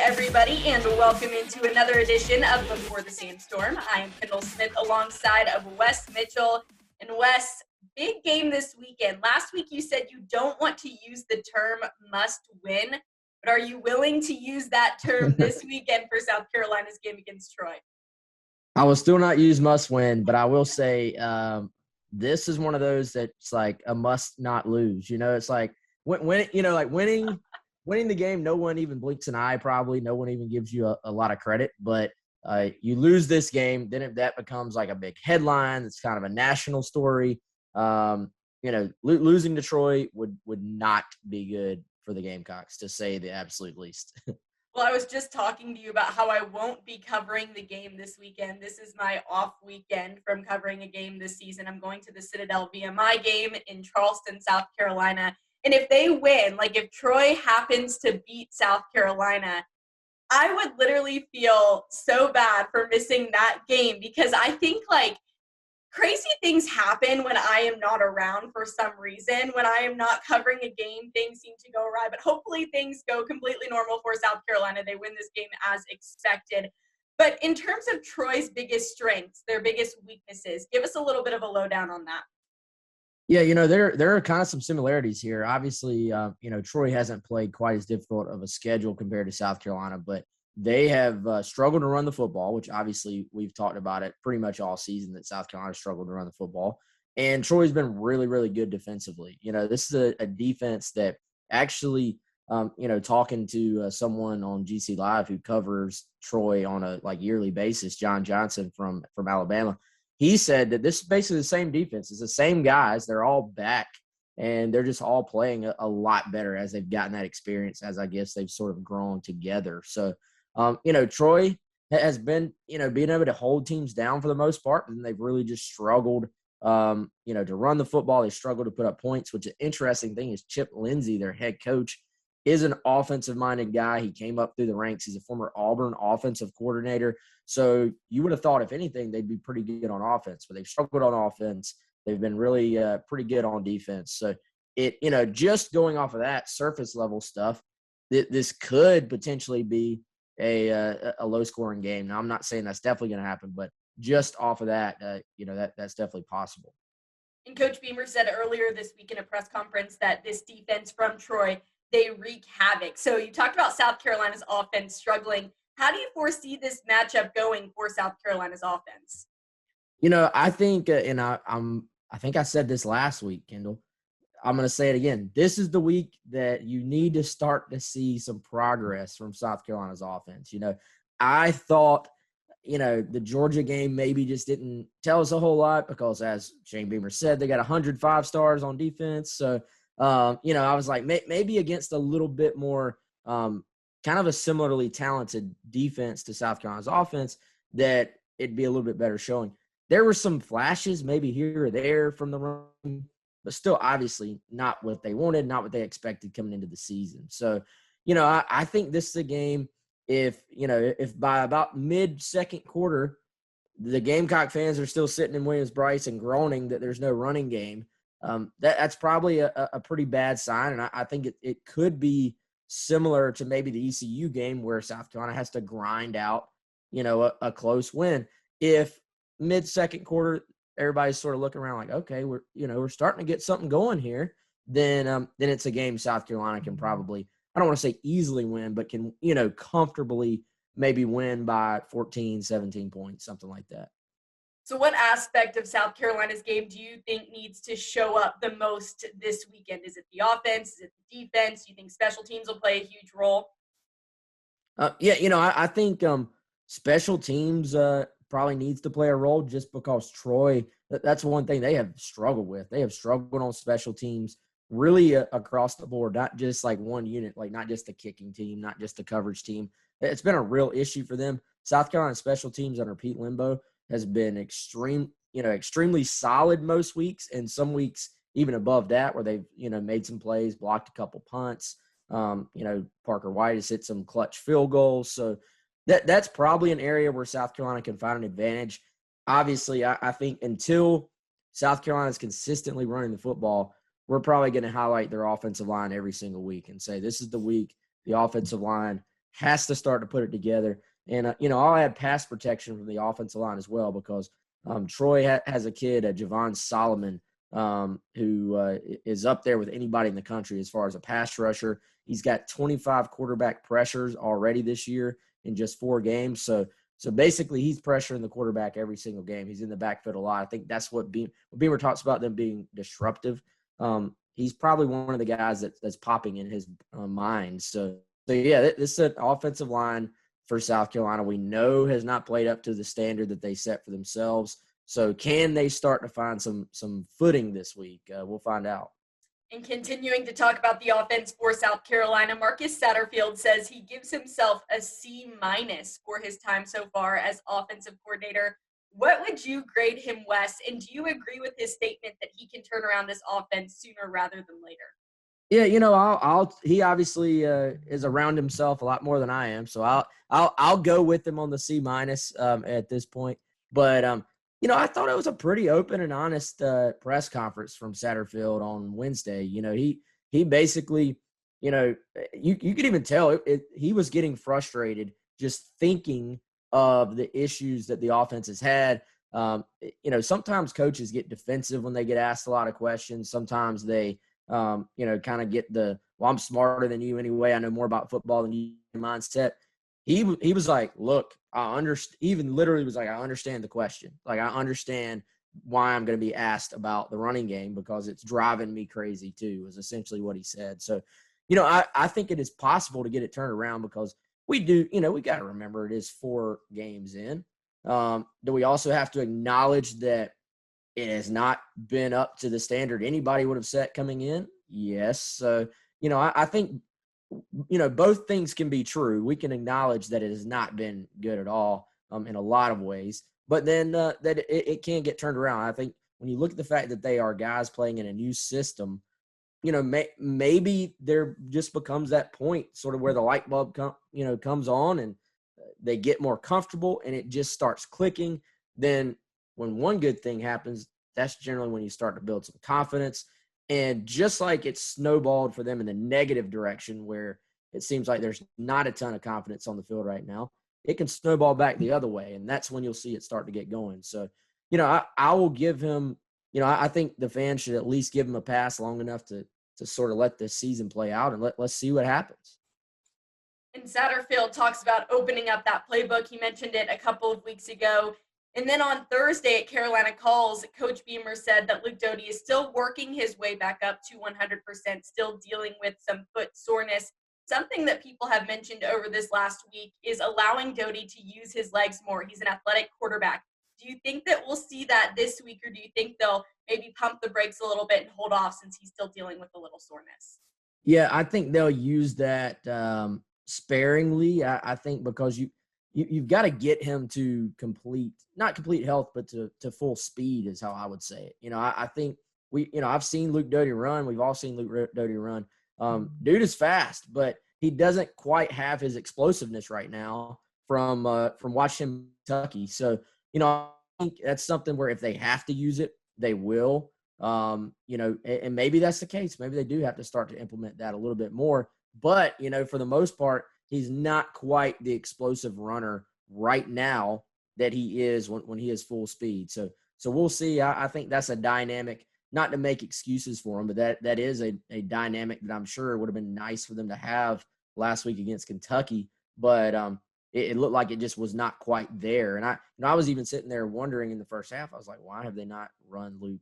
everybody, and welcome into another edition of Before the Sandstorm. I am Kendall Smith alongside of Wes Mitchell. And Wes, big game this weekend. Last week you said you don't want to use the term must win, but are you willing to use that term this weekend for South Carolina's game against Troy? I will still not use must win, but I will say this is one of those that's like a must not lose. You know, it's like when you know, like winning the game, no one even blinks an eye probably. No one even gives you a lot of credit. But you lose this game, then that becomes like a big headline. It's kind of a national story. Losing to Troy would not be good for the Gamecocks, to say the absolute least. Well, I was just talking to you about how I won't be covering the game this weekend. This is my off weekend from covering a game this season. I'm going to the Citadel via my game in Charleston, South Carolina. And if they win, like if Troy happens to beat South Carolina, I would literally feel so bad for missing that game, because I think like crazy things happen when I am not around for some reason. When I am not covering a game, things seem to go awry, but hopefully things go completely normal for South Carolina. They win this game as expected. But in terms of Troy's biggest strengths, their biggest weaknesses, give us a little bit of a lowdown on that. Yeah, you know, there are kind of some similarities here. Obviously, Troy hasn't played quite as difficult of a schedule compared to South Carolina, but they have struggled to run the football, which obviously we've talked about it pretty much all season, that South Carolina struggled to run the football. And Troy's been really, really good defensively. You know, this is a defense that actually, talking to someone on GC Live who covers Troy on a yearly basis, John Johnson from Alabama, he said that this is basically the same defense. It's the same guys. They're all back, and they're just all playing a lot better as they've gotten that experience, as I guess they've sort of grown together. So, Troy has been, being able to hold teams down for the most part, and they've really just struggled, to run the football. They struggle to put up points, which is an interesting thing is Chip Lindsey, their head coach, is an offensive-minded guy. He came up through the ranks. He's a former Auburn offensive coordinator. So you would have thought, if anything, they'd be pretty good on offense, but they've struggled on offense. They've been really pretty good on defense. So just going off of that surface level stuff, this could potentially be a low-scoring game. Now, I'm not saying that's definitely going to happen, but just off of that, that's definitely possible. And Coach Beamer said earlier this week in a press conference that this defense from Troy, they wreak havoc. So you talked about South Carolina's offense struggling. How do you foresee this matchup going for South Carolina's offense? I think, I think I said this last week, Kendall. I'm going to say it again. This is the week that you need to start to see some progress from South Carolina's offense. I thought, the Georgia game maybe just didn't tell us a whole lot because, as Shane Beamer said, they got 105 stars on defense. So, I was like, maybe against a little bit more kind of a similarly talented defense to South Carolina's offense, that it'd be a little bit better showing. There were some flashes maybe here or there from the run, but still obviously not what they wanted, not what they expected coming into the season. So, I think this is a game, if by about mid-second quarter, the Gamecock fans are still sitting in Williams-Brice and groaning that there's no running game, that's probably a pretty bad sign. And I think it could be similar to maybe the ECU game where South Carolina has to grind out, a close win. If mid-second quarter, everybody's sort of looking around like, okay, we're starting to get something going here, then it's a game South Carolina can probably, I don't want to say easily win, but can, comfortably maybe win by 14, 17 points, something like that. So what aspect of South Carolina's game do you think needs to show up the most this weekend? Is it the offense? Is it the defense? Do you think special teams will play a huge role? I think special teams probably needs to play a role, just because Troy, that's one thing they have struggled with. They have struggled on special teams really across the board, not just like one unit, like not just the kicking team, not just the coverage team. It's been a real issue for them. South Carolina special teams under Pete Limbo has been extremely solid most weeks, and some weeks even above that, where they've, made some plays, blocked a couple punts. Parker White has hit some clutch field goals. So that's probably an area where South Carolina can find an advantage. Obviously, I think until South Carolina is consistently running the football, we're probably going to highlight their offensive line every single week and say, this is the week the offensive line has to start to put it together. And, I'll add pass protection from the offensive line as well, because Troy has a kid, Javon Solomon, who is up there with anybody in the country as far as a pass rusher. He's got 25 quarterback pressures already this year in just 4 games. So basically, he's pressuring the quarterback every single game. He's in the backfield a lot. I think that's what Beamer talks about, them being disruptive. He's probably one of the guys that's popping in his mind. So yeah, this is an offensive line for South Carolina we know has not played up to the standard that they set for themselves. So can they start to find some footing this week? We'll find out. And continuing to talk about the offense for South Carolina, Marcus Satterfield says he gives himself a C- for his time so far as offensive coordinator. What would you grade him, Wes? And do you agree with his statement that he can turn around this offense sooner rather than later? Yeah, he obviously is around himself a lot more than I am, so I'll go with him on the C- at this point. But I thought it was a pretty open and honest press conference from Satterfield on Wednesday. He basically, you could even tell he was getting frustrated just thinking of the issues that the offense has had. Sometimes coaches get defensive when they get asked a lot of questions. Sometimes they kind of get I'm smarter than you anyway. I know more about football than you mindset. He was like, look, I understand. Even literally was like, I understand the question. Like, I understand why I'm going to be asked about the running game because it's driving me crazy too, is essentially what he said. So, I think it is possible to get it turned around because we got to remember it is 4 games in. Do we also have to acknowledge that it has not been up to the standard anybody would have set coming in? Yes. So, I think, both things can be true. We can acknowledge that it has not been good at all in a lot of ways, but then that it can get turned around. I think when you look at the fact that they are guys playing in a new system, maybe there just becomes that point sort of where the light bulb comes on and they get more comfortable and it just starts clicking. Then when one good thing happens, that's generally when you start to build some confidence. And just like it's snowballed for them in the negative direction where it seems like there's not a ton of confidence on the field right now, it can snowball back the other way. And that's when you'll see it start to get going. So, I will give him, I think the fans should at least give him a pass long enough to sort of let this season play out and let's see what happens. And Satterfield talks about opening up that playbook. He mentioned it a couple of weeks ago. And then on Thursday at Carolina Calls, Coach Beamer said that Luke Doty is still working his way back up to 100%, still dealing with some foot soreness. Something that people have mentioned over this last week is allowing Doty to use his legs more. He's an athletic quarterback. Do you think that we'll see that this week, or do you think they'll maybe pump the brakes a little bit and hold off since he's still dealing with a little soreness? Yeah, I think they'll use that sparingly. I think because you've got to get him to not complete health, but to full speed is how I would say it. I think I've seen Luke Doty run. We've all seen Luke Doty run. Dude is fast, but he doesn't quite have his explosiveness right now from watching him in Kentucky. So, I think that's something where if they have to use it, they will. And maybe that's the case. Maybe they do have to start to implement that a little bit more. But, for the most part, he's not quite the explosive runner right now that he is when he is full speed. So we'll see. I think that's a dynamic, not to make excuses for him, but that is a dynamic that I'm sure would have been nice for them to have last week against Kentucky. But it looked like it just was not quite there. And I was even sitting there wondering in the first half, I was like, why have they not run Luke,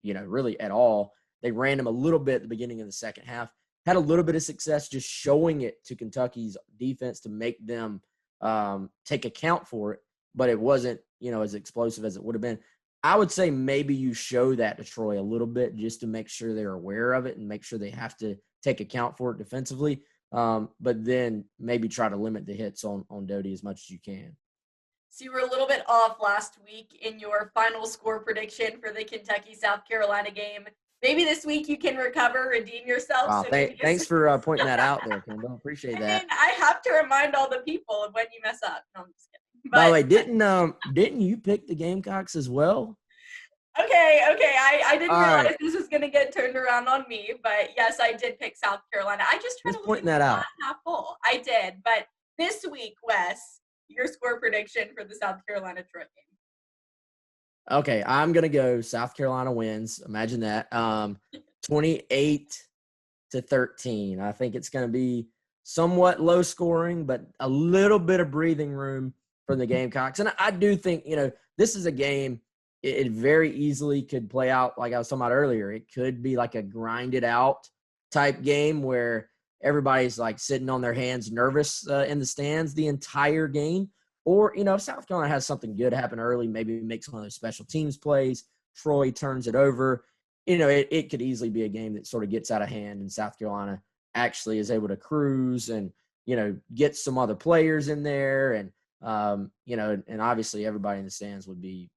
really at all? They ran him a little bit at the beginning of the second half. Had a little bit of success just showing it to Kentucky's defense to make them take account for it, but it wasn't, as explosive as it would have been. I would say maybe you show that to Troy a little bit just to make sure they're aware of it and make sure they have to take account for it defensively, but then maybe try to limit the hits on Doty as much as you can. So you were a little bit off last week in your final score prediction for the Kentucky-South Carolina game. Maybe this week you can recover, redeem yourself. Wow, thanks for pointing that out there, Kendall. Appreciate that. And I have to remind all the people of when you mess up. No, I'm just kidding. By the way, didn't you pick the Gamecocks as well? Okay. I didn't realize this was going to get turned around on me, but yes, I did pick South Carolina. I just tried to pointing that out. Half full. I did, but This week, Wes, your score prediction for the South Carolina Troy game. Okay, I'm gonna go South Carolina wins. Imagine that. 28-13. I think it's gonna be somewhat low scoring, but a little bit of breathing room for the Gamecocks. And I do think, this is a game, it very easily could play out like I was talking about earlier. It could be like a grinded out type game where everybody's like sitting on their hands nervous in the stands the entire game. Or, if South Carolina has something good happen early, maybe makes one of those special teams plays, Troy turns it over, it could easily be a game that sort of gets out of hand and South Carolina actually is able to cruise and, get some other players in there. And, and obviously everybody in the stands would be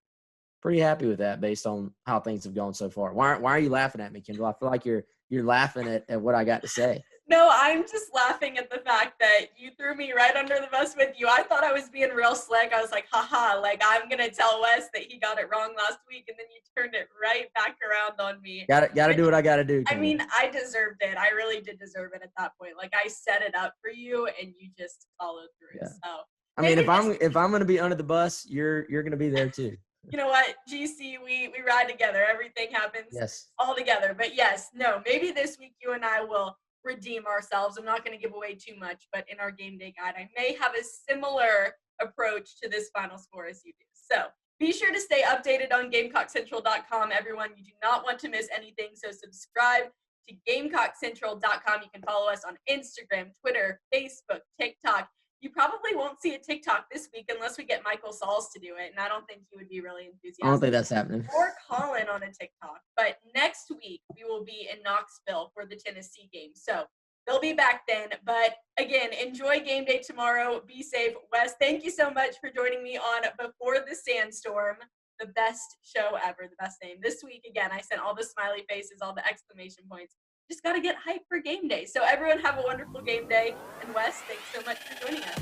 pretty happy with that based on how things have gone so far. Why are you laughing at me, Kendall? I feel like you're laughing at what I got to say. No, I'm just laughing at the fact that you threw me right under the bus with you. I thought I was being real slick. I was like, haha, like I'm going to tell Wes that he got it wrong last week, and then you turned it right back around on me. Got to do what I got to do, Kendall. I mean, I deserved it. I really did deserve it at that point. Like I set it up for you, and you just followed through. Yeah. So I mean, if I'm going to be under the bus, you're going to be there too. You know what, GC, we ride together. Everything happens all together. But yes, no, maybe this week you and I will redeem ourselves. I'm not going to give away too much, but in our game day guide, I may have a similar approach to this final score as you do. So be sure to stay updated on GamecockCentral.com, everyone. You do not want to miss anything, so subscribe to GamecockCentral.com. You can follow us on Instagram, Twitter, Facebook, TikTok. You probably won't see a TikTok this week unless we get Michael Sauls to do it, and I don't think he would be really enthusiastic. I don't think that's happening. Or Colin on a TikTok. But next week, we will be in Knoxville for the Tennessee game. So they'll be back then. But again, enjoy game day tomorrow. Be safe. Wes, thank you so much for joining me on Before the Sandstorm, the best show ever, the best name. This week, again, I sent all the smiley faces, all the exclamation points. Just got to get hyped for game day. So everyone have a wonderful game day. And Wes, thanks so much for joining us.